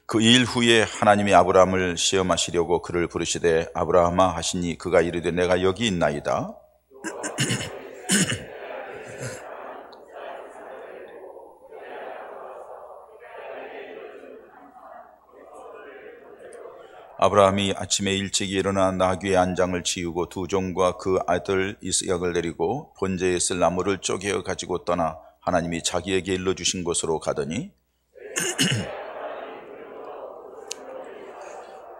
그 일 후에 하나님이 아브라함을 시험하시려고 그를 부르시되 아브라함아 하시니 그가 이르되 내가 여기 있나이다. 아브라함이 아침에 일찍 일어나 나귀의 안장을 치우고 두 종과 그 아들 이스약을 데리고 번제에 쓸 나무를 쪼개어 가지고 떠나 하나님이 자기에게 일러주신 곳으로 가더니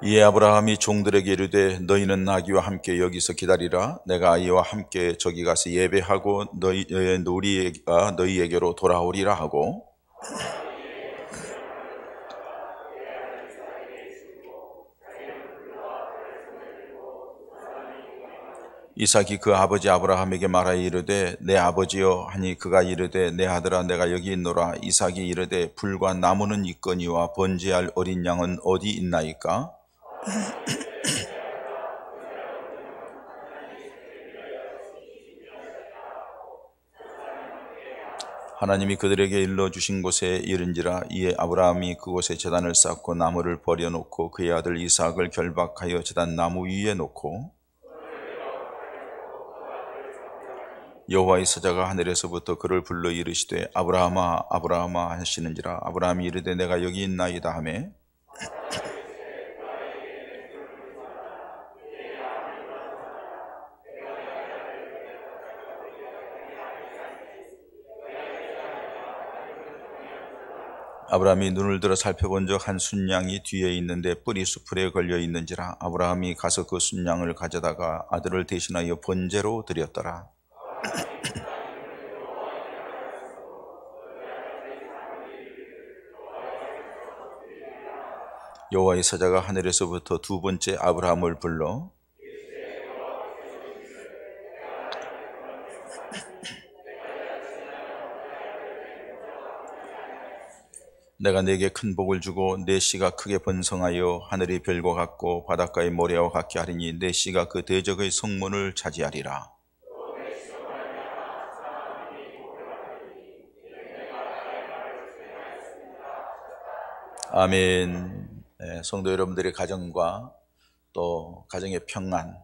이에 아브라함이 종들에게 이르되 너희는 나귀와 함께 여기서 기다리라. 내가 아이와 함께 저기 가서 예배하고 너희의 놀이가 너희에게로 돌아오리라 하고 이삭이 그 아버지 아브라함에게 말하여 이르되 내 아버지여 하니 그가 이르되 내 아들아 내가 여기 있노라. 이삭이 이르되 불과 나무는 있거니와 번제할 어린 양은 어디 있나이까? 하나님이 그들에게 일러주신 곳에 이른지라. 이에 아브라함이 그곳에 제단을 쌓고 나무를 버려놓고 그의 아들 이삭을 결박하여 제단 나무 위에 놓고 여호와의 사자가 하늘에서부터 그를 불러 이르시되 아브라함아 아브라함아 하시는지라. 아브라함이 이르되 내가 여기 있나이다 하매 아브라함이 눈을 들어 살펴본즉 한 순양이 뒤에 있는데 뿔이 수풀에 걸려 있는지라. 아브라함이 가서 그 순양을 가져다가 아들을 대신하여 번제로 드렸더라. 여호와의 사자가 하늘에서부터 두 번째 아브라함을 불러 내가 네게 큰 복을 주고 네 씨가 크게 번성하여 하늘의 별과 같고 바닷가의 모래와 같게 하리니 네 씨가 그 대적의 성문을 차지하리라. 아멘. 네, 성도 여러분들의 가정과 또 가정의 평안,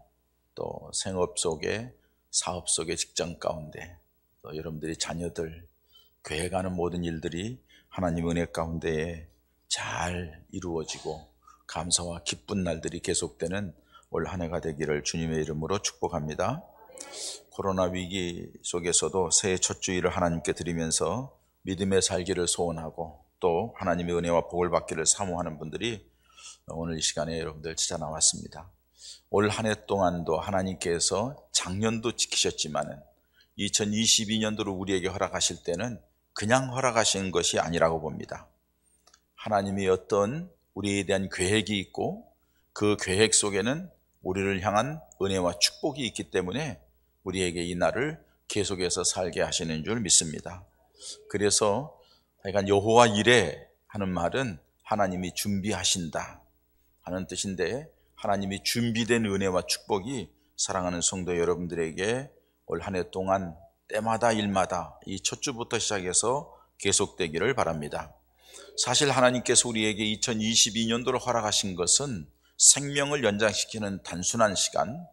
또 생업 속에 사업 속에 직장 가운데 또 여러분들의 자녀들 교회 가는 모든 일들이 하나님 은혜 가운데에 잘 이루어지고 감사와 기쁜 날들이 계속되는 올 한 해가 되기를 주님의 이름으로 축복합니다. 코로나 위기 속에서도 새해 첫 주일을 하나님께 드리면서 믿음의 살기를 소원하고 또 하나님의 은혜와 복을 받기를 사모하는 분들이 오늘 이 시간에 여러분들 찾아 나왔습니다. 올 한 해 동안도 하나님께서 작년도 지키셨지만은 2022년도를 우리에게 허락하실 때는 그냥 허락하시는 것이 아니라고 봅니다. 하나님이 어떤 우리에 대한 계획이 있고 그 계획 속에는 우리를 향한 은혜와 축복이 있기 때문에 우리에게 이 날을 계속해서 살게 하시는 줄 믿습니다. 그래서 하여간 여호와 이레 하는 말은 하나님이 준비하신다 하는 뜻인데 하나님이 준비된 은혜와 축복이 사랑하는 성도 여러분들에게 올 한 해 동안 때마다 일마다 이 첫 주부터 시작해서 계속되기를 바랍니다. 사실 하나님께서 우리에게 2022년도를 허락하신 것은 생명을 연장시키는 단순한 시간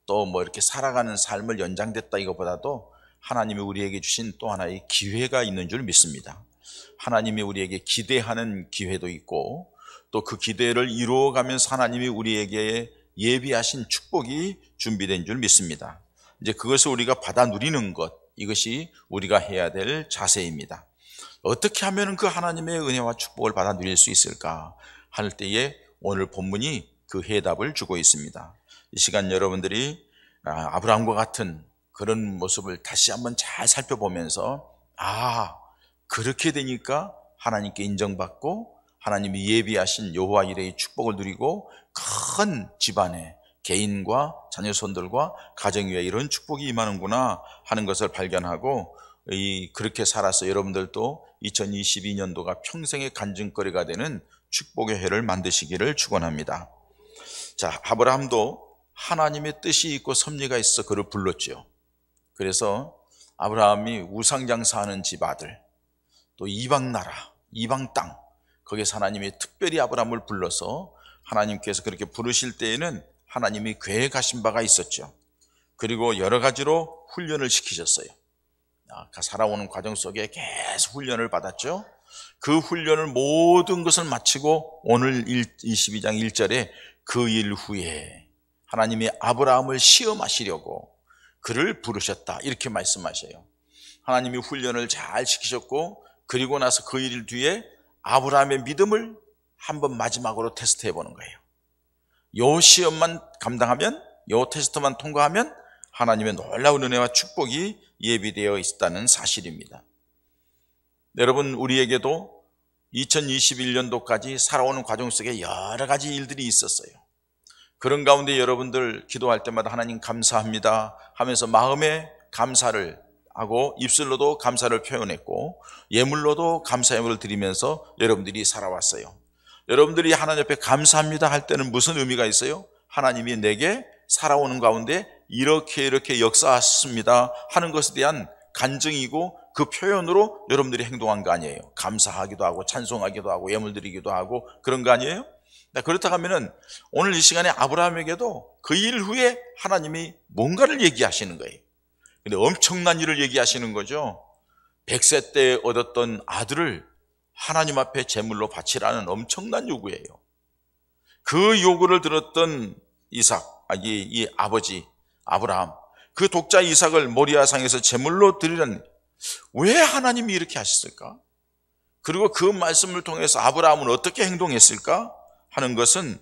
또 이렇게 살아가는 삶을 연장됐다 이것보다도 하나님이 우리에게 주신 또 하나의 기회가 있는 줄 믿습니다. 하나님이 우리에게 기대하는 기회도 있고 또 그 기대를 이루어가면서 하나님이 우리에게 예비하신 축복이 준비된 줄 믿습니다. 이제 그것을 우리가 받아 누리는 것 이것이 우리가 해야 될 자세입니다. 어떻게 하면 그 하나님의 은혜와 축복을 받아 누릴 수 있을까 할 때에 오늘 본문이 그 해답을 주고 있습니다. 이 시간 여러분들이 아브라함과 같은 그런 모습을 다시 한번 잘 살펴보면서 그렇게 되니까 하나님께 인정받고 하나님이 예비하신 여호와 이레의 축복을 누리고 큰 집안에 개인과 자녀손들과 가정 위에 이런 축복이 임하는구나 하는 것을 발견하고 그렇게 살아서 여러분들도 2022년도가 평생의 간증거리가 되는 축복의 해를 만드시기를 축원합니다. 자, 아브라함도 하나님의 뜻이 있고 섭리가 있어 그를 불렀죠. 그래서 아브라함이 우상장사하는 집 아들 또 이방 나라 이방 땅 거기서 하나님이 특별히 아브라함을 불러서 하나님께서 그렇게 부르실 때에는 하나님이 계획하신 바가 있었죠. 그리고 여러 가지로 훈련을 시키셨어요. 살아오는 과정 속에 계속 훈련을 받았죠. 그 훈련을 모든 것을 마치고 오늘 22장 1절에 그 일 후에 하나님이 아브라함을 시험하시려고 그를 부르셨다, 이렇게 말씀하셔요. 하나님이 훈련을 잘 시키셨고, 그리고 나서 그 일 뒤에 아브라함의 믿음을 한번 마지막으로 테스트해 보는 거예요. 요 시험만 감당하면, 요 테스트만 통과하면 하나님의 놀라운 은혜와 축복이 예비되어 있다는 사실입니다. 여러분, 우리에게도 2021년도까지 살아오는 과정 속에 여러 가지 일들이 있었어요. 그런 가운데 여러분들 기도할 때마다 하나님 감사합니다 하면서 마음에 감사를 하고 입술로도 감사를 표현했고 예물로도 감사 예물을 드리면서 여러분들이 살아왔어요. 여러분들이 하나님 앞에 감사합니다 할 때는 무슨 의미가 있어요? 하나님이 내게 살아오는 가운데 이렇게 역사하셨습니다 하는 것에 대한 간증이고, 그 표현으로 여러분들이 행동한 거 아니에요. 감사하기도 하고 찬송하기도 하고 예물 드리기도 하고 그런 거 아니에요? 그렇다고 하면은 오늘 이 시간에 아브라함에게도 그 일 후에 하나님이 뭔가를 얘기하시는 거예요. 근데 엄청난 일을 얘기하시는 거죠. 100세 때 얻었던 아들을 하나님 앞에 제물로 바치라는 엄청난 요구예요. 그 요구를 들었던 이 아버지 아브라함, 그 독자 이삭을 모리아상에서 제물로 드리는, 왜 하나님이 이렇게 하셨을까? 그리고 그 말씀을 통해서 아브라함은 어떻게 행동했을까 하는 것은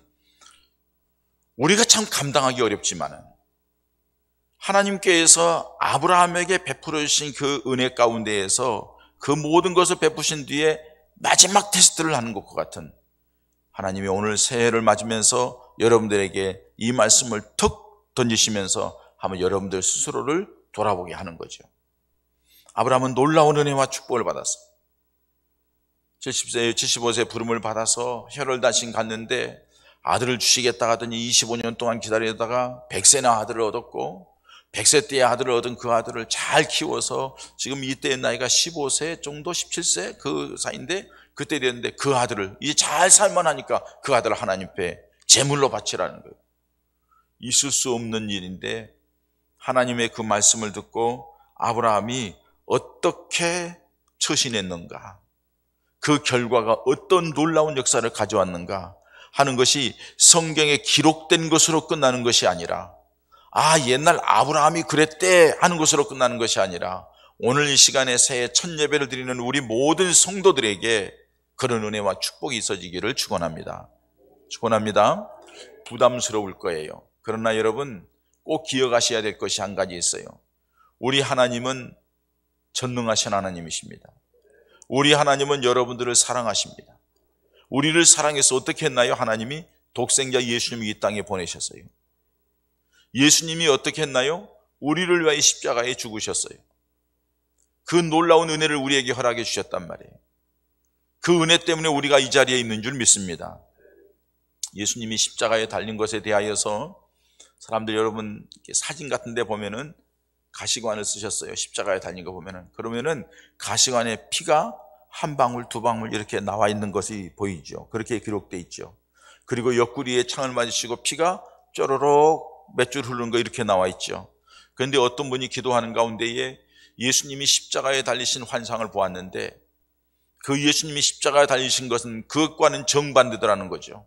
우리가 참 감당하기 어렵지만은 하나님께서 아브라함에게 베풀어 주신 그 은혜 가운데에서 그 모든 것을 베푸신 뒤에 마지막 테스트를 하는 것과 같은, 하나님이 오늘 새해를 맞으면서 여러분들에게 이 말씀을 턱 던지시면서 한번 여러분들 스스로를 돌아보게 하는 거죠. 아브라함은 놀라운 은혜와 축복을 받았어. 70세, 75세 부름을 받아서 혈혈단신 갔는데 아들을 주시겠다 하더니 25년 동안 기다리다가 100세나 아들을 얻었고, 100세 때의 아들을 얻은 그 아들을 잘 키워서 지금 이때의 나이가 15세 정도, 17세 그 사이인데, 그때 됐는데 그 아들을 이제 잘 살만하니까 그 아들을 하나님 앞에 제물로 바치라는 거예요. 있을 수 없는 일인데 하나님의 그 말씀을 듣고 아브라함이 어떻게 처신했는가, 그 결과가 어떤 놀라운 역사를 가져왔는가 하는 것이 성경에 기록된 것으로 끝나는 것이 아니라, 옛날 아브라함이 그랬대 하는 것으로 끝나는 것이 아니라, 오늘 이 시간에 새해 첫 예배를 드리는 우리 모든 성도들에게 그런 은혜와 축복이 있어지기를 축원합니다. 부담스러울 거예요. 그러나 여러분 꼭 기억하셔야 될 것이 한 가지 있어요. 우리 하나님은 전능하신 하나님이십니다. 우리 하나님은 여러분들을 사랑하십니다. 우리를 사랑해서 어떻게 했나요? 하나님이 독생자 예수님을 이 땅에 보내셨어요. 예수님이 어떻게 했나요? 우리를 위하여 십자가에 죽으셨어요. 그 놀라운 은혜를 우리에게 허락해 주셨단 말이에요. 그 은혜 때문에 우리가 이 자리에 있는 줄 믿습니다. 예수님이 십자가에 달린 것에 대하여서 사람들, 여러분 사진 같은 데 보면은 가시관을 쓰셨어요. 십자가에 달린 거 보면은. 그러면은 가시관에 피가 한 방울 두 방울 이렇게 나와 있는 것이 보이죠. 그렇게 기록되어 있죠. 그리고 옆구리에 창을 맞으시고 피가 쪼로록 몇 줄 흐르는 거 이렇게 나와 있죠. 그런데 어떤 분이 기도하는 가운데에 예수님이 십자가에 달리신 환상을 보았는데, 그 예수님이 십자가에 달리신 것은 그것과는 정반대더라는 거죠.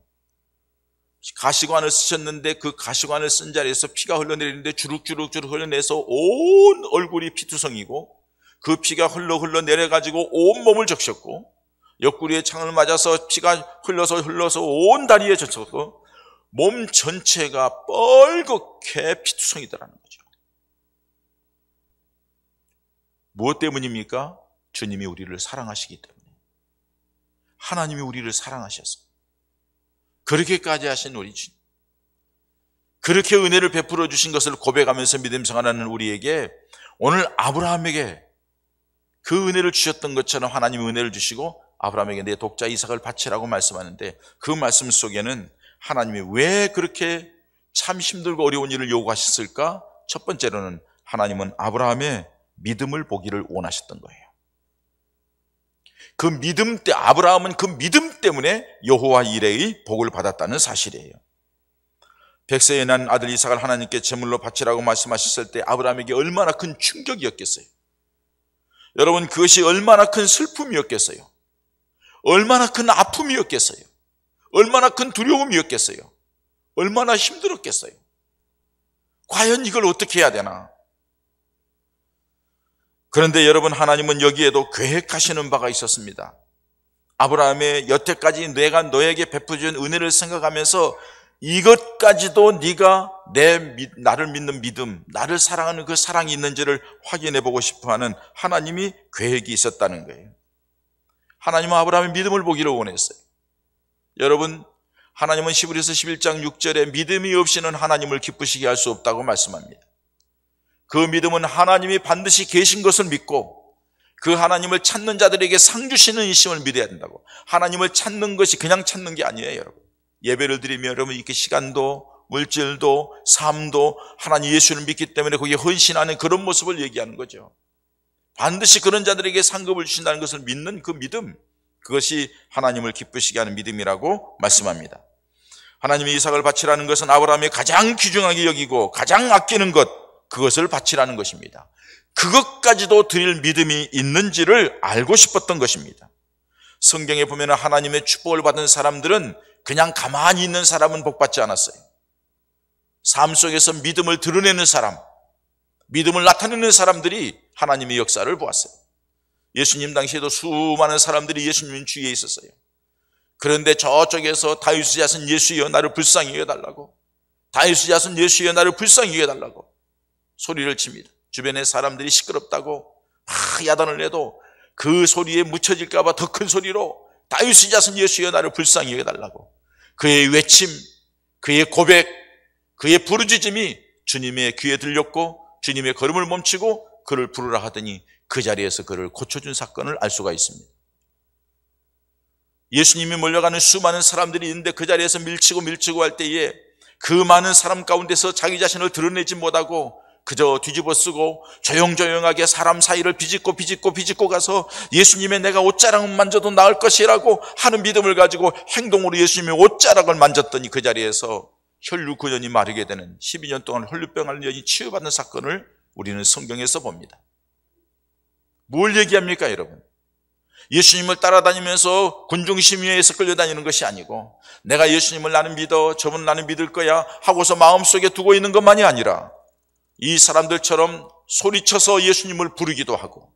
가시관을 쓰셨는데 그 가시관을 쓴 자리에서 피가 흘러내리는데 주룩주룩 흘러내서 온 얼굴이 피투성이고, 그 피가 흘러 내려가지고 온 몸을 적셨고, 옆구리에 창을 맞아서 피가 흘러서 온 다리에 젖혔고, 몸 전체가 뻘겋게 피투성이더라는 거죠. 무엇 때문입니까? 주님이 우리를 사랑하시기 때문에. 하나님이 우리를 사랑하셔서 그렇게까지 하신 우리 주님, 그렇게 은혜를 베풀어 주신 것을 고백하면서 믿음 생활하는 우리에게 오늘 아브라함에게 그 은혜를 주셨던 것처럼 하나님이 은혜를 주시고 아브라함에게 내 독자 이삭을 바치라고 말씀하는데, 그 말씀 속에는 하나님이 왜 그렇게 참 힘들고 어려운 일을 요구하셨을까? 첫 번째로는 하나님은 아브라함의 믿음을 보기를 원하셨던 거예요. 그 믿음 때 아브라함은 그 믿음 때문에 여호와 이레의 복을 받았다는 사실이에요. 100세에 난 아들 이삭을 하나님께 제물로 바치라고 말씀하셨을 때 아브라함에게 얼마나 큰 충격이었겠어요. 여러분, 그것이 얼마나 큰 슬픔이었겠어요. 얼마나 큰 아픔이었겠어요. 얼마나 큰 두려움이었겠어요. 얼마나 힘들었겠어요. 과연 이걸 어떻게 해야 되나? 그런데 여러분, 하나님은 여기에도 계획하시는 바가 있었습니다. 아브라함의 여태까지 내가 너에게 베풀어준 은혜를 생각하면서 이것까지도 네가 나를 믿는 믿음, 나를 사랑하는 그 사랑이 있는지를 확인해 보고 싶어하는 하나님이 계획이 있었다는 거예요. 하나님은 아브라함의 믿음을 보기를 원했어요. 여러분, 하나님은 히브리서 11장 6절에 믿음이 없이는 하나님을 기쁘시게 할 수 없다고 말씀합니다. 그 믿음은 하나님이 반드시 계신 것을 믿고 그 하나님을 찾는 자들에게 상 주시는 이심을 믿어야 된다고. 하나님을 찾는 것이 그냥 찾는 게 아니에요, 여러분. 예배를 드리면 여러분 이렇게 시간도 물질도 삶도 하나님 예수를 믿기 때문에 거기에 헌신하는 그런 모습을 얘기하는 거죠. 반드시 그런 자들에게 상급을 주신다는 것을 믿는 그 믿음, 그것이 하나님을 기쁘시게 하는 믿음이라고 말씀합니다. 하나님이 이삭을 바치라는 것은 아브라함이 가장 귀중하게 여기고 가장 아끼는 것, 그것을 바치라는 것입니다. 그것까지도 드릴 믿음이 있는지를 알고 싶었던 것입니다. 성경에 보면 하나님의 축복을 받은 사람들은 그냥 가만히 있는 사람은 복받지 않았어요. 삶 속에서 믿음을 드러내는 사람, 믿음을 나타내는 사람들이 하나님의 역사를 보았어요. 예수님 당시에도 수많은 사람들이 예수님 주위에 있었어요. 그런데 저쪽에서 다윗의 자손 예수여 나를 불쌍히 여겨달라고, 다윗의 자손 예수여 나를 불쌍히 여겨달라고 소리를 칩니다. 주변에 사람들이 시끄럽다고 막 야단을 내도 그 소리에 묻혀질까 봐 더 큰 소리로 다윗의 자손 예수여 나를 불쌍히 여겨달라고, 그의 외침, 그의 고백, 그의 부르짖음이 주님의 귀에 들렸고 주님의 걸음을 멈추고 그를 부르라 하더니 그 자리에서 그를 고쳐준 사건을 알 수가 있습니다. 예수님이 몰려가는 수많은 사람들이 있는데 그 자리에서 밀치고 할 때에 그 많은 사람 가운데서 자기 자신을 드러내지 못하고 그저 뒤집어 쓰고 조용조용하게 사람 사이를 비집고 가서 예수님의 내가 옷자락을 만져도 나을 것이라고 하는 믿음을 가지고 행동으로 예수님의 옷자락을 만졌더니 그 자리에서 혈류근연이 마르게 되는 12년 동안 혈류병 여인이 치유받는 사건을 우리는 성경에서 봅니다. 뭘 얘기합니까, 여러분? 예수님을 따라다니면서 군중심의회에서 끌려다니는 것이 아니고 내가 예수님을 나는 믿어, 저분 나는 믿을 거야 하고서 마음속에 두고 있는 것만이 아니라 이 사람들처럼 소리쳐서 예수님을 부르기도 하고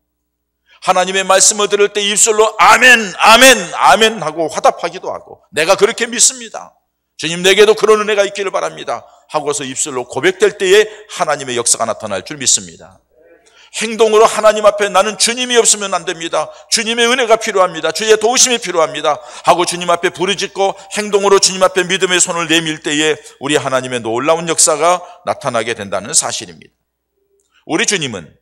하나님의 말씀을 들을 때 입술로 아멘, 아멘, 아멘 하고 화답하기도 하고 내가 그렇게 믿습니다, 주님 내게도 그런 은혜가 있기를 바랍니다 하고서 입술로 고백될 때에 하나님의 역사가 나타날 줄 믿습니다. 행동으로 하나님 앞에 나는 주님이 없으면 안 됩니다, 주님의 은혜가 필요합니다, 주의 도우심이 필요합니다 하고 주님 앞에 부르짖고 행동으로 주님 앞에 믿음의 손을 내밀 때에 우리 하나님의 놀라운 역사가 나타나게 된다는 사실입니다. 우리 주님은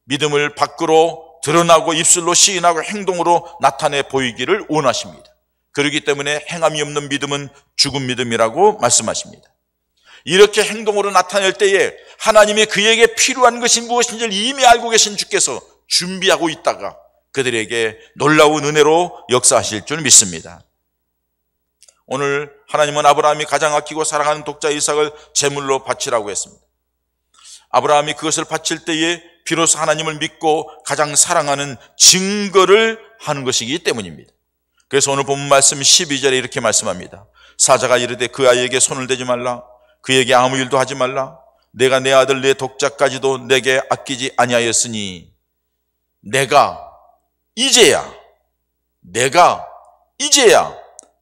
믿음을 밖으로 드러나고 입술로 시인하고 행동으로 나타내 보이기를 원하십니다. 그렇기 때문에 행함이 없는 믿음은 죽은 믿음이라고 말씀하십니다. 이렇게 행동으로 나타낼 때에 하나님이 그에게 필요한 것이 무엇인지를 이미 알고 계신 주께서 준비하고 있다가 그들에게 놀라운 은혜로 역사하실 줄 믿습니다. 오늘 하나님은 아브라함이 가장 아끼고 사랑하는 독자 이삭을 제물로 바치라고 했습니다. 아브라함이 그것을 바칠 때에 비로소 하나님을 믿고 가장 사랑하는 증거를 하는 것이기 때문입니다. 그래서 오늘 본문 말씀 12절에 이렇게 말씀합니다. 사자가 이르되 그 아이에게 손을 대지 말라, 그에게 아무 일도 하지 말라, 내가 내 아들 내 독자까지도 내게 아끼지 아니하였으니 내가 이제야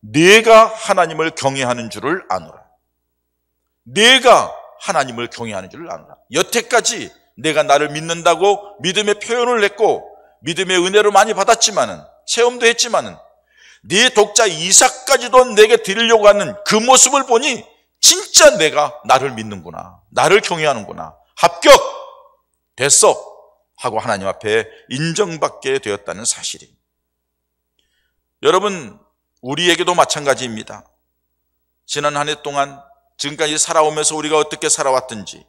내가 하나님을 경외하는 줄을 아노라. 내가 하나님을 경외하는 줄을 아노라. 여태까지 내가 나를 믿는다고 믿음의 표현을 했고 믿음의 은혜를 많이 받았지만은, 체험도 했지만은 네 독자 이삭까지도 내게 드리려고 하는 그 모습을 보니 진짜 내가 나를 믿는구나, 나를 경외하는구나, 합격! 됐어! 하고 하나님 앞에 인정받게 되었다는 사실이. 여러분, 우리에게도 마찬가지입니다. 지난 한 해 동안 지금까지 살아오면서 우리가 어떻게 살아왔든지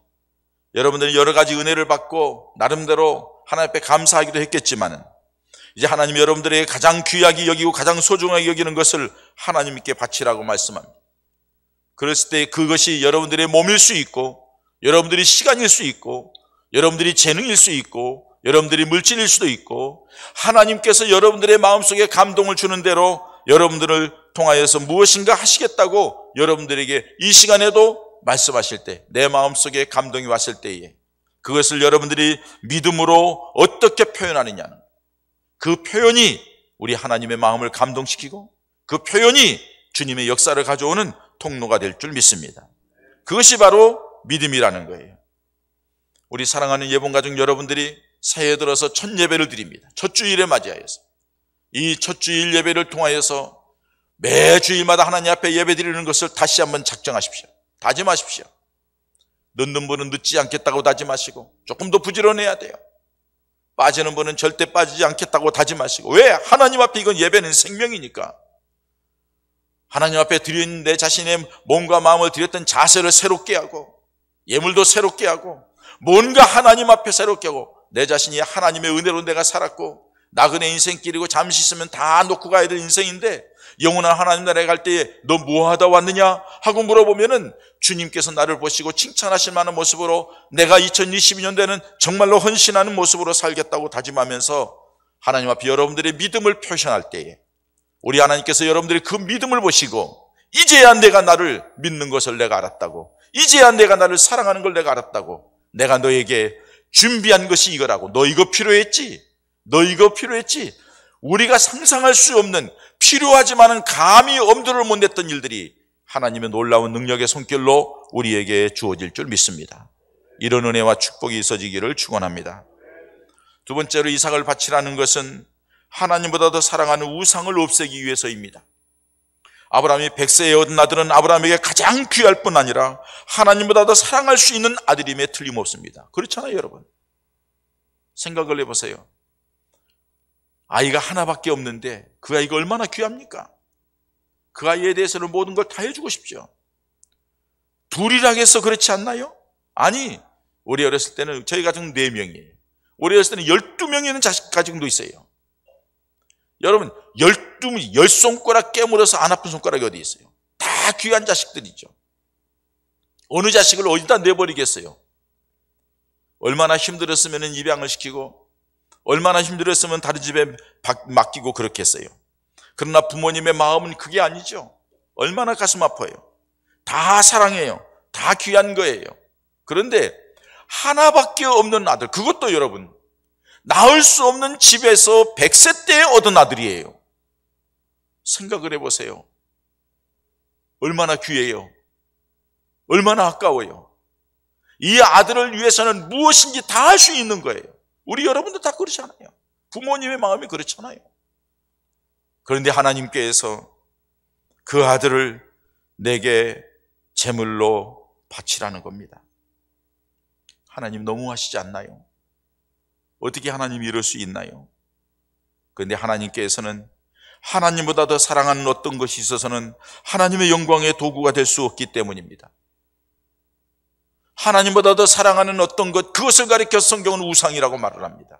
여러분들이 여러 가지 은혜를 받고 나름대로 하나님 앞에 감사하기도 했겠지만은 이제 하나님이 여러분들에게 가장 귀하게 여기고 가장 소중하게 여기는 것을 하나님께 바치라고 말씀합니다. 그랬을 때 그것이 여러분들의 몸일 수 있고, 여러분들이 시간일 수 있고, 여러분들이 재능일 수 있고, 여러분들이 물질일 수도 있고, 하나님께서 여러분들의 마음속에 감동을 주는 대로 여러분들을 통하여서 무엇인가 하시겠다고 여러분들에게 이 시간에도 말씀하실 때, 내 마음속에 감동이 왔을 때에 그것을 여러분들이 믿음으로 어떻게 표현하느냐는, 그 표현이 우리 하나님의 마음을 감동시키고 그 표현이 주님의 역사를 가져오는 통로가 될 줄 믿습니다. 그것이 바로 믿음이라는 거예요. 우리 사랑하는 예봉가족 여러분들이 새해 들어서 첫 예배를 드립니다. 첫 주일에 맞이하여서 이 첫 주일 예배를 통하여서 매 주일마다 하나님 앞에 예배 드리는 것을 다시 한번 작정하십시오. 다짐하십시오. 늦는 분은 늦지 않겠다고 다짐하시고, 조금 더 부지런해야 돼요. 빠지는 분은 절대 빠지지 않겠다고 다짐하시고. 왜? 하나님 앞에 이건 예배는 생명이니까. 하나님 앞에 드린 내 자신의 몸과 마음을 드렸던 자세를 새롭게 하고, 예물도 새롭게 하고, 뭔가 하나님 앞에 새롭게 하고, 내 자신이 하나님의 은혜로 내가 살았고, 나그네 인생길이고 잠시 있으면 다 놓고 가야 될 인생인데, 영원한 하나님 나라에 갈 때에 너 뭐하다 왔느냐 하고 물어보면은 주님께서 나를 보시고 칭찬하실 만한 모습으로 내가 2022년도에는 정말로 헌신하는 모습으로 살겠다고 다짐하면서 하나님 앞에 여러분들의 믿음을 표현할 때에 우리 하나님께서 여러분들이 그 믿음을 보시고, 이제야 내가 나를 믿는 것을 내가 알았다고, 이제야 내가 나를 사랑하는 걸 내가 알았다고, 내가 너에게 준비한 것이 이거라고, 너 이거 필요했지, 너 이거 필요했지. 우리가 상상할 수 없는, 필요하지만은 감히 엄두를 못 냈던 일들이 하나님의 놀라운 능력의 손길로 우리에게 주어질 줄 믿습니다. 이런 은혜와 축복이 있어지기를 축원합니다. 두 번째로 이삭을 바치라는 것은 하나님보다 더 사랑하는 우상을 없애기 위해서입니다. 아브라함이 100세에 얻은 아들은 아브라함에게 가장 귀할 뿐 아니라 하나님보다 더 사랑할 수 있는 아들임에 틀림없습니다. 그렇잖아요, 여러분. 생각을 해보세요. 아이가 하나밖에 없는데 그 아이가 얼마나 귀합니까? 그 아이에 대해서는 모든 걸 다 해주고 싶죠. 둘이라 해서 그렇지 않나요? 아니, 우리 어렸을 때는 저희 가족 4명이에요. 우리 어렸을 때는 12명이 있는 자식 가정도 있어요. 여러분, 10손가락 깨물어서 안 아픈 손가락이 어디 있어요? 다 귀한 자식들이죠. 어느 자식을 어디다 내버리겠어요? 얼마나 힘들었으면 입양을 시키고, 얼마나 힘들었으면 다른 집에 맡기고 그렇겠어요. 그러나 부모님의 마음은 그게 아니죠. 얼마나 가슴 아파요. 다 사랑해요. 다 귀한 거예요. 그런데 하나밖에 없는 아들, 그것도 여러분 낳을 수 없는 집에서 100세 때 얻은 아들이에요. 생각을 해보세요. 얼마나 귀해요. 얼마나 아까워요. 이 아들을 위해서는 무엇인지 다 할 수 있는 거예요. 우리 여러분도 다 그렇잖아요. 부모님의 마음이 그렇잖아요. 그런데 하나님께서 그 아들을 내게 제물로 바치라는 겁니다. 하나님 너무하시지 않나요? 어떻게 하나님이 이럴 수 있나요? 그런데 하나님께서는 하나님보다 더 사랑하는 어떤 것이 있어서는 하나님의 영광의 도구가 될 수 없기 때문입니다. 하나님보다 더 사랑하는 어떤 것, 그것을 가리켜 성경은 우상이라고 말을 합니다.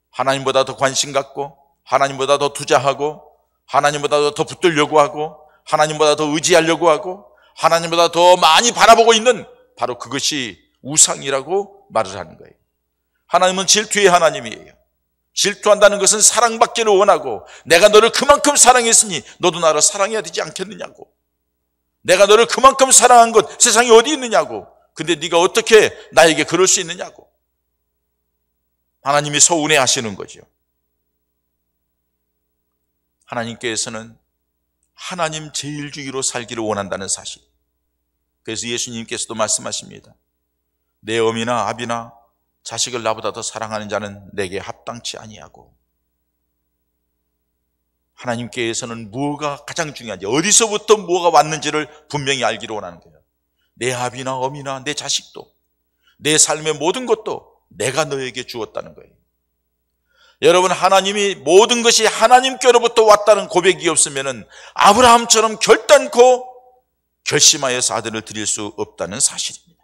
하나님보다 더 관심 갖고, 하나님보다 더 투자하고, 하나님보다 더 붙들려고 하고, 하나님보다 더 의지하려고 하고, 하나님보다 더 많이 바라보고 있는 바로 그것이 우상이라고 말을 하는 거예요. 하나님은 질투의 하나님이에요. 질투한다는 것은 사랑받기를 원하고, 내가 너를 그만큼 사랑했으니 너도 나를 사랑해야 되지 않겠느냐고, 내가 너를 그만큼 사랑한 것 세상에 어디 있느냐고, 근데 네가 어떻게 나에게 그럴 수 있느냐고 하나님이 서운해 하시는 거죠. 하나님께서는 하나님 제일주의로 살기를 원한다는 사실. 그래서 예수님께서도 말씀하십니다. 내 어미나 아비나 자식을 나보다 더 사랑하는 자는 내게 합당치 아니하고. 하나님께서는 뭐가 가장 중요한지, 어디서부터 뭐가 왔는지를 분명히 알기를 원하는 거예요. 내 아비나 어미나 내 자식도, 내 삶의 모든 것도 내가 너에게 주었다는 거예요. 여러분, 하나님이 모든 것이 하나님께로부터 왔다는 고백이 없으면 아브라함처럼 결단코 결심하여서 아들을 드릴 수 없다는 사실입니다.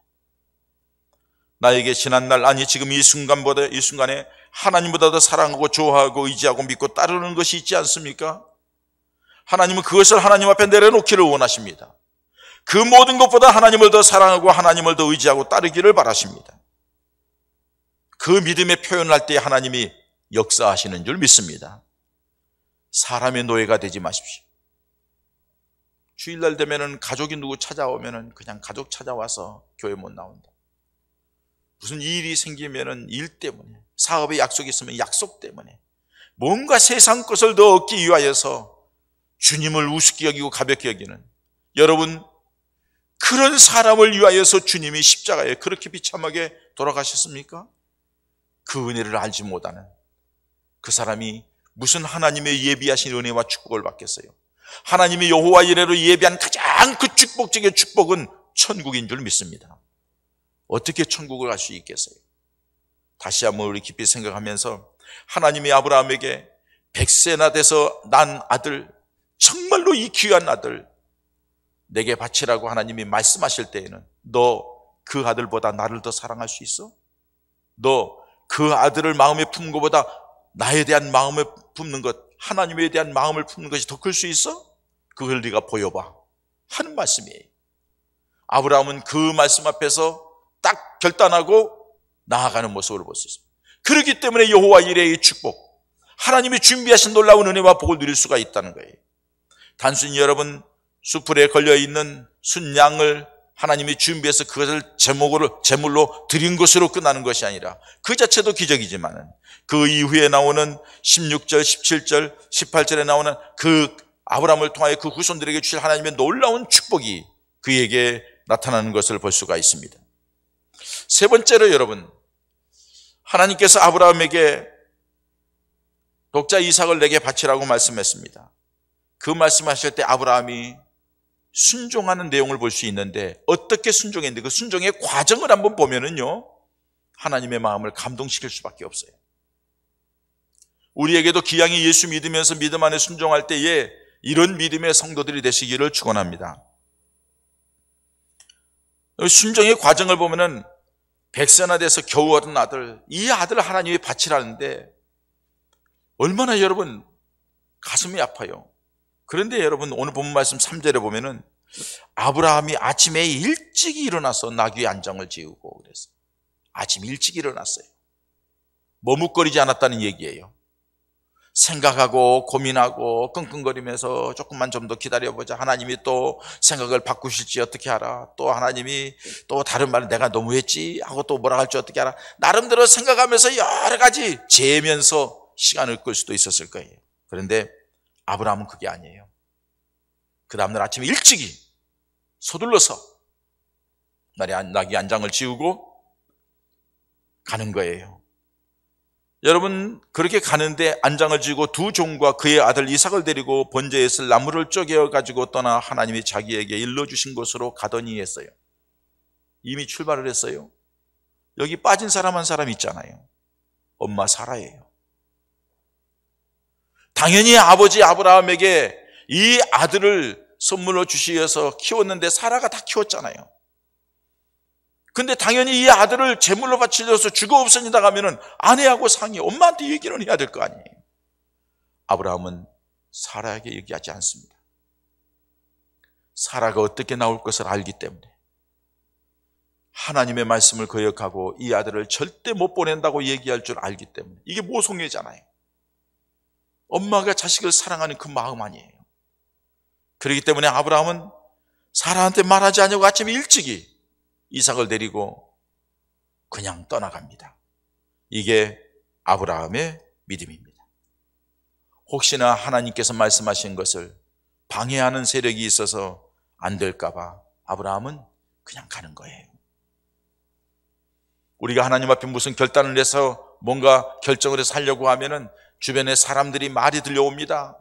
나에게 지난날, 아니 지금 이 순간에 하나님보다 더 사랑하고 좋아하고 의지하고 믿고 따르는 것이 있지 않습니까? 하나님은 그것을 하나님 앞에 내려놓기를 원하십니다. 그 모든 것보다 하나님을 더 사랑하고 하나님을 더 의지하고 따르기를 바라십니다. 그 믿음의 표현을 할 때 하나님이 역사하시는 줄 믿습니다. 사람의 노예가 되지 마십시오. 주일날 되면은 가족이 누구 찾아오면은 그냥 가족 찾아와서 교회 못 나온다. 무슨 일이 생기면은 일 때문에, 사업에 약속이 있으면 약속 때문에, 뭔가 세상 것을 더 얻기 위하여서 주님을 우습게 여기고 가볍게 여기는, 여러분, 그런 사람을 위하여서 주님이 십자가에 그렇게 비참하게 돌아가셨습니까? 그 은혜를 알지 못하는 그 사람이 무슨 하나님의 예비하신 은혜와 축복을 받겠어요? 하나님의 여호와 이레로 예비한 가장 그 축복 중의 축복은 천국인 줄 믿습니다. 어떻게 천국을 갈 수 있겠어요? 다시 한번 우리 깊이 생각하면서, 하나님이 아브라함에게 100세나 돼서 난 아들, 정말로 이 귀한 아들 내게 바치라고 하나님이 말씀하실 때에는, 너 그 아들보다 나를 더 사랑할 수 있어? 너 그 아들을 마음에 품는 것보다 나에 대한 마음을 품는 것, 하나님에 대한 마음을 품는 것이 더 클 수 있어? 그걸 네가 보여봐 하는 말씀이에요. 아브라함은 그 말씀 앞에서 딱 결단하고 나아가는 모습을 볼 수 있습니다. 그렇기 때문에 여호와 이레의 축복, 하나님이 준비하신 놀라운 은혜와 복을 누릴 수가 있다는 거예요. 단순히 여러분 수풀에 걸려있는 순양을 하나님이 준비해서 그것을 제물로 드린 것으로 끝나는 것이 아니라, 그 자체도 기적이지만 그 이후에 나오는 16절, 17절, 18절에 나오는 그 아브라함을 통하여 그 후손들에게 주실 하나님의 놀라운 축복이 그에게 나타나는 것을 볼 수가 있습니다. 세 번째로 여러분, 하나님께서 아브라함에게 독자 이삭을 내게 바치라고 말씀했습니다. 그 말씀하실 때 아브라함이 순종하는 내용을 볼 수 있는데, 어떻게 순종했는데 그 순종의 과정을 한번 보면은요, 하나님의 마음을 감동시킬 수밖에 없어요. 우리에게도 기양이 예수 믿으면서 믿음 안에 순종할 때에 이런 믿음의 성도들이 되시기를 축원합니다. 순종의 과정을 보면은 100세나 돼서 겨우 얻은 아들, 이 아들을 하나님이 바치라는데 얼마나 여러분 가슴이 아파요. 그런데 여러분 오늘 본문 말씀 3절에 보면은 아브라함이 아침에 일찍 일어나서 나귀의 안장을 지우고 그랬어요. 아침 일찍 일어났어요. 머뭇거리지 않았다는 얘기예요. 생각하고 고민하고 끙끙거리면서 조금만 좀 더 기다려보자, 하나님이 또 생각을 바꾸실지 어떻게 알아, 또 하나님이 또 다른 말을 내가 너무했지 하고 또 뭐라 할지 어떻게 알아, 나름대로 생각하면서 여러 가지 재면서 시간을 끌 수도 있었을 거예요. 그런데 아브라함은 그게 아니에요. 그 다음날 아침에 일찍이 서둘러서 나귀 안장을 지우고 가는 거예요. 여러분, 그렇게 가는데 안장을 지고 두 종과 그의 아들 이삭을 데리고 번제에 있을 나무를 쪼개어 가지고 떠나 하나님이 자기에게 일러주신 곳으로 가더니 했어요. 이미 출발을 했어요. 여기 빠진 사람 한 사람 있잖아요. 엄마 사라예요. 당연히 아버지 아브라함에게 이 아들을 선물로 주시어서 키웠는데 사라가 다 키웠잖아요. 근데 당연히 이 아들을 제물로 바치려서 죽어 없어진다 하면은 아내하고 상의, 엄마한테 얘기는 해야 될 거 아니에요. 아브라함은 사라에게 얘기하지 않습니다. 사라가 어떻게 나올 것을 알기 때문에, 하나님의 말씀을 거역하고 이 아들을 절대 못 보낸다고 얘기할 줄 알기 때문에, 이게 모성애잖아요. 엄마가 자식을 사랑하는 그 마음 아니에요. 그렇기 때문에 아브라함은 사라한테 말하지 않냐고 아침에 일찍이 이삭을 데리고 그냥 떠나갑니다. 이게 아브라함의 믿음입니다. 혹시나 하나님께서 말씀하신 것을 방해하는 세력이 있어서 안 될까 봐 아브라함은 그냥 가는 거예요. 우리가 하나님 앞에 무슨 결단을 해서 뭔가 결정을 해서 하려고 하면은 주변에 사람들이 말이 들려옵니다.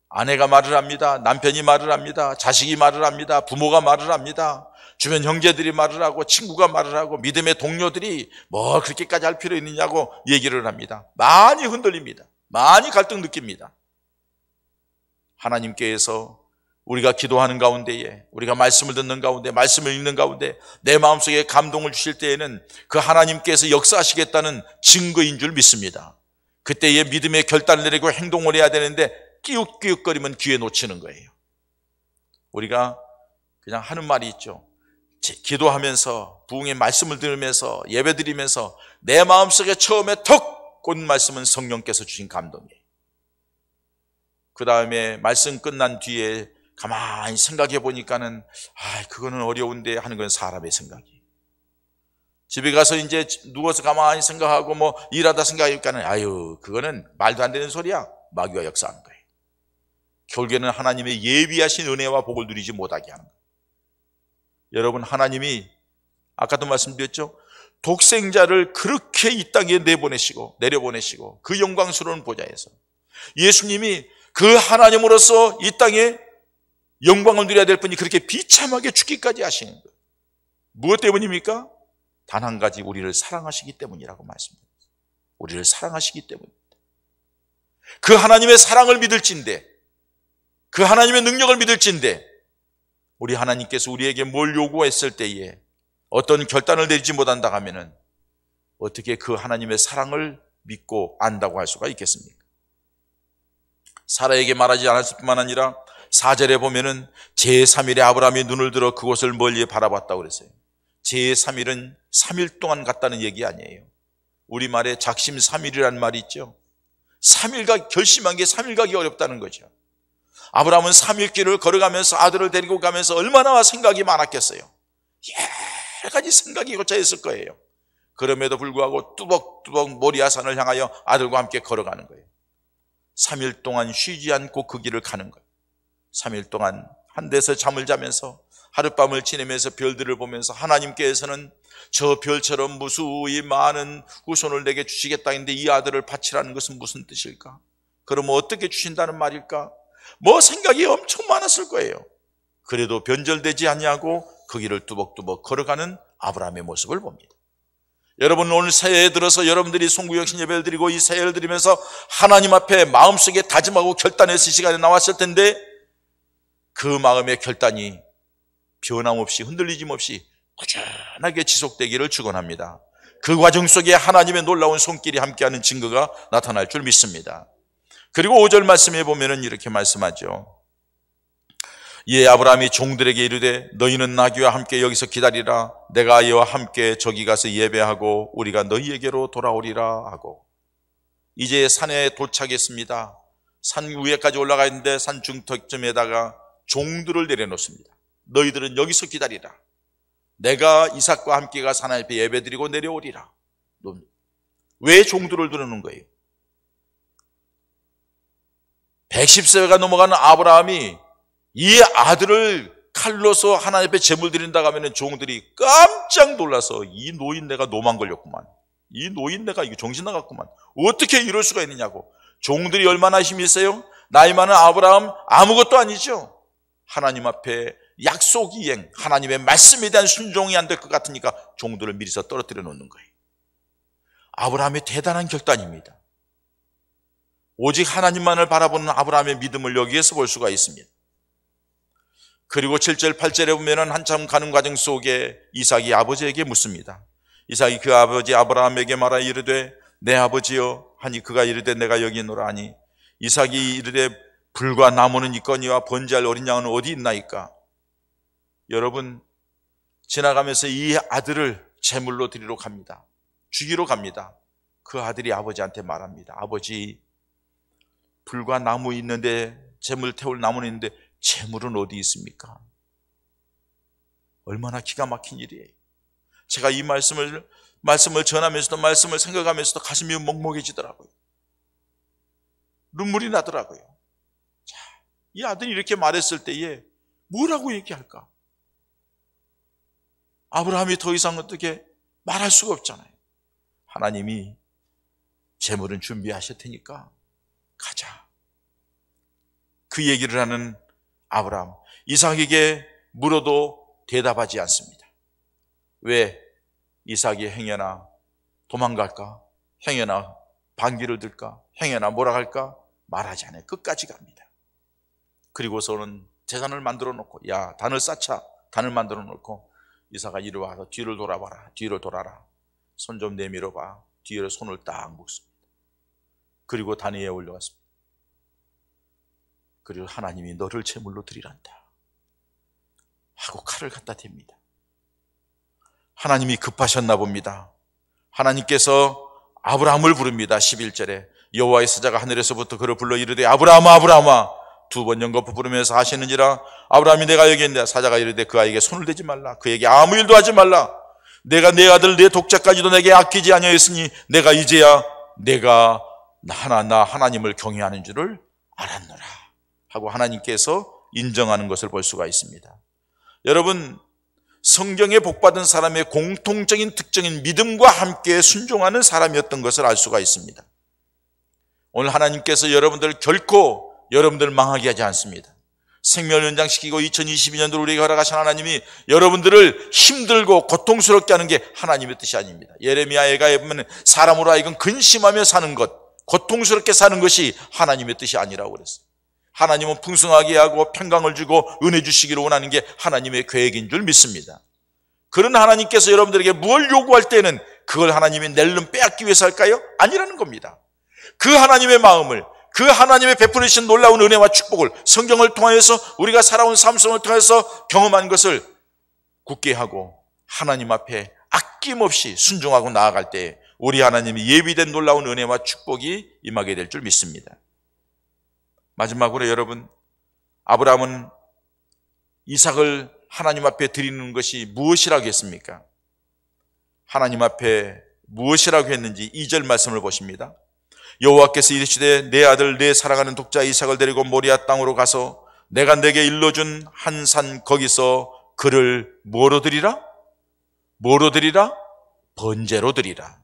아내가 말을 합니다. 남편이 말을 합니다. 자식이 말을 합니다. 부모가 말을 합니다. 주변 형제들이 말을 하고 친구가 말을 하고 믿음의 동료들이 뭐 그렇게까지 할 필요 있느냐고 얘기를 합니다. 많이 흔들립니다. 많이 갈등 느낍니다. 하나님께서 우리가 기도하는 가운데에, 우리가 말씀을 듣는 가운데, 말씀을 읽는 가운데 내 마음속에 감동을 주실 때에는 그 하나님께서 역사하시겠다는 증거인 줄 믿습니다. 그때에 믿음의 결단을 내리고 행동을 해야 되는데 끼웃끼웃거리면 기회 놓치는 거예요. 우리가 그냥 하는 말이 있죠. 기도하면서, 부흥의 말씀을 들으면서, 예배드리면서 내 마음속에 처음에 턱 꽂은 말씀은 성령께서 주신 감동이에요. 그 다음에 말씀 끝난 뒤에 가만히 생각해 보니까는 그거는 어려운데 하는 건 사람의 생각이에요. 집에 가서 이제 누워서 가만히 생각하고 뭐 일하다 생각하니까는 그거는 말도 안 되는 소리야. 마귀가 역사하는 거예요. 결국에는 하나님의 예비하신 은혜와 복을 누리지 못하게 하는 거예요. 여러분, 하나님이 아까도 말씀드렸죠. 독생자를 그렇게 이 땅에 내려보내시고 그 영광스러운 보좌에서 예수님이 그 하나님으로서 이 땅에 영광을 누려야 될 분이 그렇게 비참하게 죽기까지 하시는 거예요. 무엇 때문입니까? 단 한 가지, 우리를 사랑하시기 때문이라고 말씀드렸어요. 우리를 사랑하시기 때문입니다. 그 하나님의 사랑을 믿을진데, 그 하나님의 능력을 믿을진데, 우리 하나님께서 우리에게 뭘 요구했을 때에 어떤 결단을 내리지 못한다 하면은 어떻게 그 하나님의 사랑을 믿고 안다고 할 수가 있겠습니까? 사라에게 말하지 않았을 뿐만 아니라 4절에 보면은 제3일에 아브라함이 눈을 들어 그곳을 멀리 바라봤다고 그랬어요. 제3일은 3일 동안 갔다는 얘기 아니에요. 우리말에 작심 3일이라는 말이 있죠. 3일가 결심한 게 3일 가기 어렵다는 거죠. 아브라함은 3일 길을 걸어가면서 아들을 데리고 가면서 얼마나 생각이 많았겠어요. 여러 가지 생각이 고차있을 거예요. 그럼에도 불구하고 뚜벅뚜벅 모리아산을 향하여 아들과 함께 걸어가는 거예요. 3일 동안 쉬지 않고 그 길을 가는 거예요. 3일 동안 한 데서 잠을 자면서 하룻밤을 지내면서 별들을 보면서 하나님께서는 저 별처럼 무수히 많은 후손을 내게 주시겠다 했는데 이 아들을 바치라는 것은 무슨 뜻일까? 그러면 어떻게 주신다는 말일까? 뭐 생각이 엄청 많았을 거예요. 그래도 변절되지 아니하고 그 길을 뚜벅뚜벅 걸어가는 아브라함의 모습을 봅니다. 여러분, 오늘 새해에 들어서 여러분들이 송구영신 예배를 드리고 이 새해를 드리면서 하나님 앞에 마음속에 다짐하고 결단했을 시간에 나왔을 텐데 그 마음의 결단이 변함없이 흔들리짐 없이 꾸준하게 지속되기를 축원합니다. 그 과정 속에 하나님의 놀라운 손길이 함께하는 증거가 나타날 줄 믿습니다. 그리고 5절 말씀에 보면은 이렇게 말씀하죠. 이에 아브라함이 종들에게 이르되 너희는 나귀와 함께 여기서 기다리라. 내가 이와 함께 저기 가서 예배하고 우리가 너희에게로 돌아오리라 하고, 이제 산에 도착했습니다. 산 위에까지 올라가 있는데 산 중턱쯤에다가 종들을 내려놓습니다. 너희들은 여기서 기다리라. 내가 이삭과 함께 가 산 앞에 예배드리고 내려오리라. 왜 종들을 들어놓은 거예요? 110세가 넘어가는 아브라함이 이 아들을 칼로서 하나님 앞에 제물 드린다고 하면 종들이 깜짝 놀라서 이 노인네가 노만 걸렸구만. 이 노인네가 이거 정신 나갔구만. 어떻게 이럴 수가 있느냐고. 종들이 얼마나 힘이 있어요? 나이 많은 아브라함 아무것도 아니죠. 하나님 앞에 약속 이행, 하나님의 말씀에 대한 순종이 안 될 것 같으니까 종들을 미리서 떨어뜨려 놓는 거예요. 아브라함의 대단한 결단입니다. 오직 하나님만을 바라보는 아브라함의 믿음을 여기에서 볼 수가 있습니다. 그리고 7절, 8절에 보면 한참 가는 과정 속에 이삭이 아버지에게 묻습니다. 이삭이 그 아버지 아브라함에게 말하여 이르되 내 아버지여 하니 그가 이르되 내가 여기 있노라 하니 이삭이 이르되 불과 나무는 있거니와 번제할 어린 양은 어디 있나이까? 여러분, 지나가면서 이 아들을 제물로 드리러 갑니다. 죽이러 갑니다. 그 아들이 아버지한테 말합니다. 아버지, 불과 나무 있는데, 제물 태울 나무는 있는데 제물은 어디 있습니까? 얼마나 기가 막힌 일이에요. 제가 이 말씀을 전하면서도 말씀을 생각하면서도 가슴이 먹먹해지더라고요. 눈물이 나더라고요. 자, 이 아들이 이렇게 말했을 때에 뭐라고 얘기할까? 아브라함이 더 이상 어떻게 말할 수가 없잖아요. 하나님이 제물은 준비하실 테니까 가자. 그 얘기를 하는 아브라함, 이삭에게 물어도 대답하지 않습니다. 왜? 이삭이 행여나 도망갈까? 행여나 반기를 들까? 행여나 뭐라 할까? 말하지 않아요. 끝까지 갑니다. 그리고서는 재단을 만들어 놓고, 야, 단을 쌓자. 단을 만들어 놓고 이사가 이리 와서 뒤를 돌아봐라. 뒤를 돌아라. 손 좀 내밀어 봐. 뒤에 손을 딱 묶습니다. 그리고 단 위에 올려왔습니다. 그리고 하나님이 너를 제물로 드리란다 하고 칼을 갖다 댑니다. 하나님이 급하셨나 봅니다. 하나님께서 아브라함을 부릅니다. 11절에 여호와의 사자가 하늘에서부터 그를 불러 이르되 아브라함아 아브라함아, 두 번 연거푸 부르면서 하시는지라. 아브라함이 내가 여기 있는데, 사자가 이르되 그 아이에게 손을 대지 말라. 그에게 아무 일도 하지 말라. 내가 내 아들 내 독자까지도 내게 아끼지 아니하였으니 내가 이제야 내가 나 하나님을 경외하는 줄을 알았노라 하고 하나님께서 인정하는 것을 볼 수가 있습니다. 여러분, 성경에 복받은 사람의 공통적인 특징인 믿음과 함께 순종하는 사람이었던 것을 알 수가 있습니다. 오늘 하나님께서 결코 여러분들 망하게 하지 않습니다. 생명을 연장시키고 2022년도로 우리에게 허락하신 하나님이 여러분들을 힘들고 고통스럽게 하는 게 하나님의 뜻이 아닙니다. 예레미야에 보면 사람으로 하여금 근심하며 사는 것, 고통스럽게 사는 것이 하나님의 뜻이 아니라고 그랬어요. 하나님은 풍성하게 하고 평강을 주고 은혜 주시기를 원하는 게 하나님의 계획인 줄 믿습니다. 그런 하나님께서 여러분들에게 뭘 요구할 때는 그걸 하나님이 낼름 빼앗기 위해서 할까요? 아니라는 겁니다. 그 하나님의 마음을, 그 하나님의 베풀으신 놀라운 은혜와 축복을 성경을 통하여서 우리가 살아온 삶 속을 통해서 경험한 것을 굳게 하고 하나님 앞에 아낌없이 순종하고 나아갈 때 우리 하나님이 예비된 놀라운 은혜와 축복이 임하게 될 줄 믿습니다. 마지막으로 여러분, 아브라함은 이삭을 하나님 앞에 드리는 것이 무엇이라고 했습니까? 하나님 앞에 무엇이라고 했는지 2절 말씀을 보십니다. 여호와께서 이르시되 내 아들 내 사랑하는 독자 이삭을 데리고 모리아 땅으로 가서 내가 내게 일러준 한 산 거기서 그를 뭐로 드리라? 뭐로 드리라? 번제로 드리라.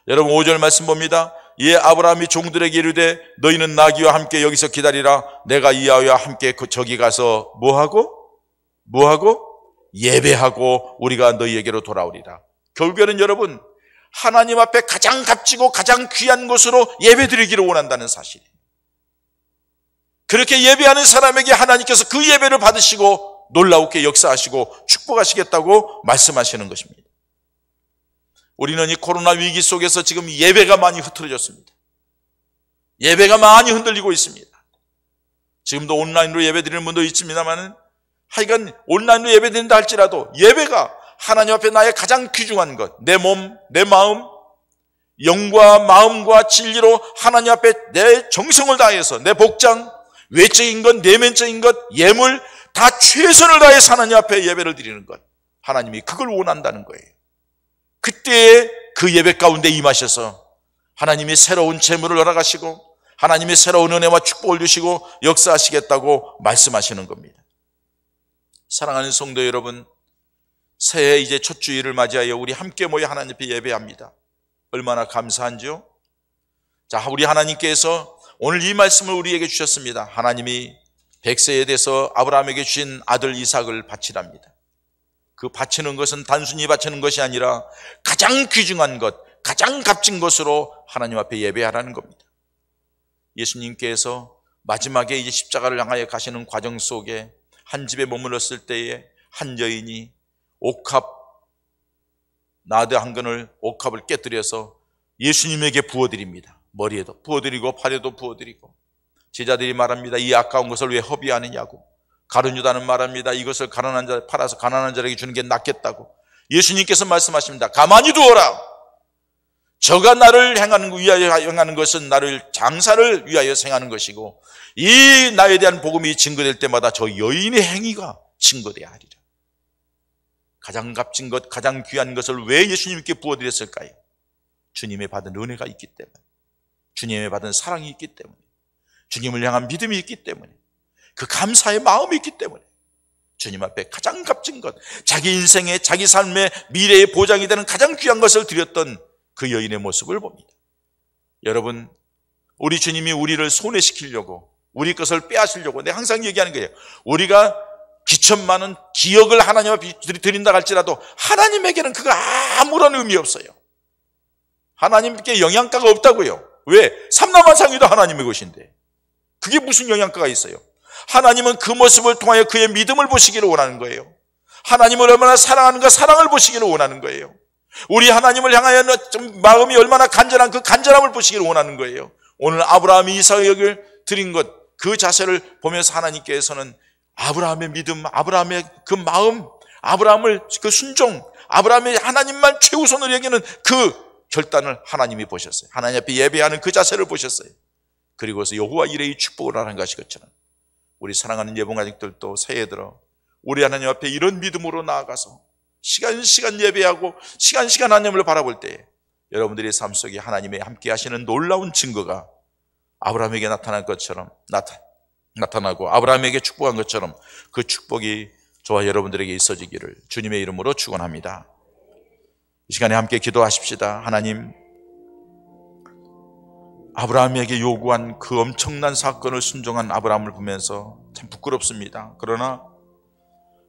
여러분 5절 말씀 봅니다. 이에 아브라함이 종들에게 이르되 너희는 나귀와 함께 여기서 기다리라. 내가 이 아이와 함께 저기 가서 뭐하고? 예배하고 우리가 너희에게로 돌아오리라. 결국에는 여러분, 하나님 앞에 가장 값지고 가장 귀한 것으로 예배드리기를 원한다는 사실이에요. 그렇게 예배하는 사람에게 하나님께서 그 예배를 받으시고 놀라우게 역사하시고 축복하시겠다고 말씀하시는 것입니다. 우리는 이 코로나 위기 속에서 지금 예배가 많이 흐트러졌습니다. 예배가 많이 흔들리고 있습니다. 지금도 온라인으로 예배드리는 분도 있습니다만 하여간 온라인으로 예배드린다 할지라도 예배가 하나님 앞에 나의 가장 귀중한 것, 내 몸, 내 마음, 영과 마음과 진리로 하나님 앞에 내 정성을 다해서 내 복장, 외적인 것, 내면적인 것, 예물 다 최선을 다해서 하나님 앞에 예배를 드리는 것, 하나님이 그걸 원한다는 거예요. 그때에 그 예배 가운데 임하셔서 하나님이 새로운 재물을 허락하시고 하나님이 새로운 은혜와 축복을 주시고 역사하시겠다고 말씀하시는 겁니다. 사랑하는 성도 여러분, 새해 이제 첫 주일을 맞이하여 우리 함께 모여 하나님 앞에 예배합니다. 얼마나 감사한지요? 자, 우리 하나님께서 오늘 이 말씀을 우리에게 주셨습니다. 하나님이 백세에 대해서 아브라함에게 주신 아들 이삭을 바치랍니다. 그 바치는 것은 단순히 바치는 것이 아니라 가장 귀중한 것, 가장 값진 것으로 하나님 앞에 예배하라는 겁니다. 예수님께서 마지막에 이제 십자가를 향하여 가시는 과정 속에 한 집에 머물렀을 때에 한 여인이 옥합, 나드 한 근을 옥합을 깨뜨려서 예수님에게 부어드립니다. 머리에도 부어드리고 팔에도 부어드리고, 제자들이 말합니다. 이 아까운 것을 왜 허비하느냐고. 가룟 유다는 말합니다. 이것을 가난한 자 팔아서 가난한 자에게 주는 게 낫겠다고. 예수님께서 말씀하십니다. 가만히 두어라. 저가 나를 위하여 행하는 것은 나를 장사를 위하여 행하는 것이고, 이 나에 대한 복음이 증거될 때마다 저 여인의 행위가 증거돼야 하리라. 가장 값진 것, 가장 귀한 것을 왜 예수님께 부어드렸을까요? 주님의 받은 은혜가 있기 때문에, 주님의 받은 사랑이 있기 때문에, 주님을 향한 믿음이 있기 때문에, 그 감사의 마음이 있기 때문에 주님 앞에 가장 값진 것, 자기 인생의, 자기 삶의 미래의 보장이 되는 가장 귀한 것을 드렸던 그 여인의 모습을 봅니다. 여러분, 우리 주님이 우리를 손해시키려고, 우리 것을 빼앗으려고, 내가 항상 얘기하는 거예요. 우리가 기천 많은 기억을 하나님 앞에 드린다 할지라도 하나님에게는 그거 아무런 의미 없어요. 하나님께 영양가가 없다고요. 왜? 삼라만상이도 하나님의 것인데 그게 무슨 영양가가 있어요? 하나님은 그 모습을 통하여 그의 믿음을 보시기를 원하는 거예요. 하나님을 얼마나 사랑하는가, 사랑을 보시기를 원하는 거예요. 우리 하나님을 향하여 마음이 얼마나 간절한 그 간절함을 보시기를 원하는 거예요. 오늘 아브라함이 이삭을 드린 것, 그 자세를 보면서 하나님께서는 아브라함의 믿음, 아브라함의 그 마음, 아브라함을 그 순종, 아브라함의 하나님만 최우선으로 여기는 그 결단을 하나님이 보셨어요. 하나님 앞에 예배하는 그 자세를 보셨어요. 그리고서 여호와 이레의 축복을 하는 것처럼 우리 사랑하는 예봉가족들도 새해 들어 우리 하나님 앞에 이런 믿음으로 나아가서 시간 예배하고 시간 하나님을 바라볼 때 여러분들의 삶 속에 하나님의 함께 하시는 놀라운 증거가 아브라함에게 나타난 것처럼 나타나고 아브라함에게 축복한 것처럼 그 축복이 저와 여러분들에게 있어지기를 주님의 이름으로 축원합니다. 이 시간에 함께 기도하십시다. 하나님, 아브라함에게 요구한 그 엄청난 사건을 순종한 아브라함을 보면서 참 부끄럽습니다. 그러나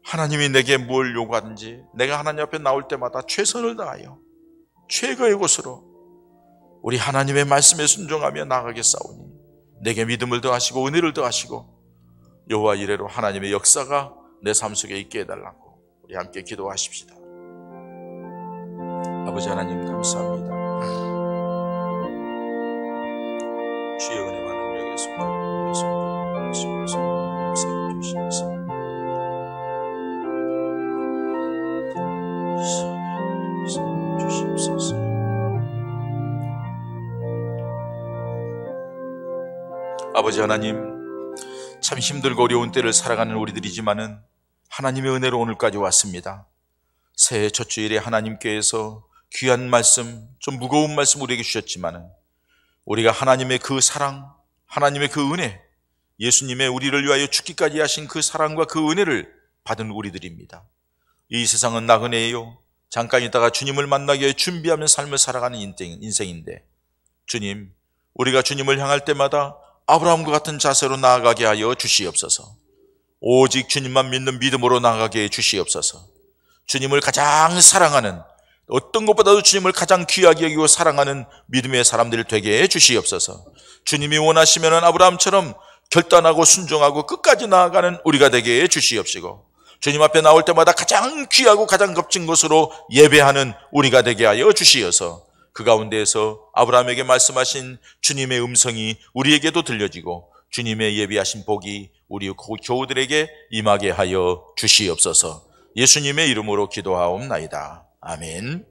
하나님이 내게 뭘 요구하든지 내가 하나님 앞에 나올 때마다 최선을 다하여 최고의 곳으로 우리 하나님의 말씀에 순종하며 나아가겠사오니 내게 믿음을 더하시고 은혜를 더하시고 여호와 이레로 하나님의 역사가 내 삶 속에 있게 해달라고 우리 함께 기도하십시다. 아버지 하나님 감사합니다. 주의 은혜와 능력의 손을 주시옵소서. 아버지 하나님, 참 힘들고 어려운 때를 살아가는 우리들이지만은 하나님의 은혜로 오늘까지 왔습니다. 새해 첫 주일에 하나님께서 귀한 말씀, 좀 무거운 말씀 우리에게 주셨지만은 우리가 하나님의 그 사랑, 하나님의 그 은혜, 예수님의 우리를 위하여 죽기까지 하신 그 사랑과 그 은혜를 받은 우리들입니다. 이 세상은 나그네예요. 잠깐 있다가 주님을 만나기 위해 준비하며 삶을 살아가는 인생인데 주님, 우리가 주님을 향할 때마다 아브라함과 같은 자세로 나아가게 하여 주시옵소서. 오직 주님만 믿는 믿음으로 나아가게 해 주시옵소서. 주님을 가장 사랑하는, 어떤 것보다도 주님을 가장 귀하게 여기고 사랑하는 믿음의 사람들 되게 해 주시옵소서. 주님이 원하시면 아브라함처럼 결단하고 순종하고 끝까지 나아가는 우리가 되게 해 주시옵시고, 주님 앞에 나올 때마다 가장 귀하고 가장 값진 것으로 예배하는 우리가 되게 하여 주시어서 그 가운데에서 아브라함에게 말씀하신 주님의 음성이 우리에게도 들려지고 주님의 예비하신 복이 우리 교우들에게 임하게 하여 주시옵소서. 예수님의 이름으로 기도하옵나이다. 아멘.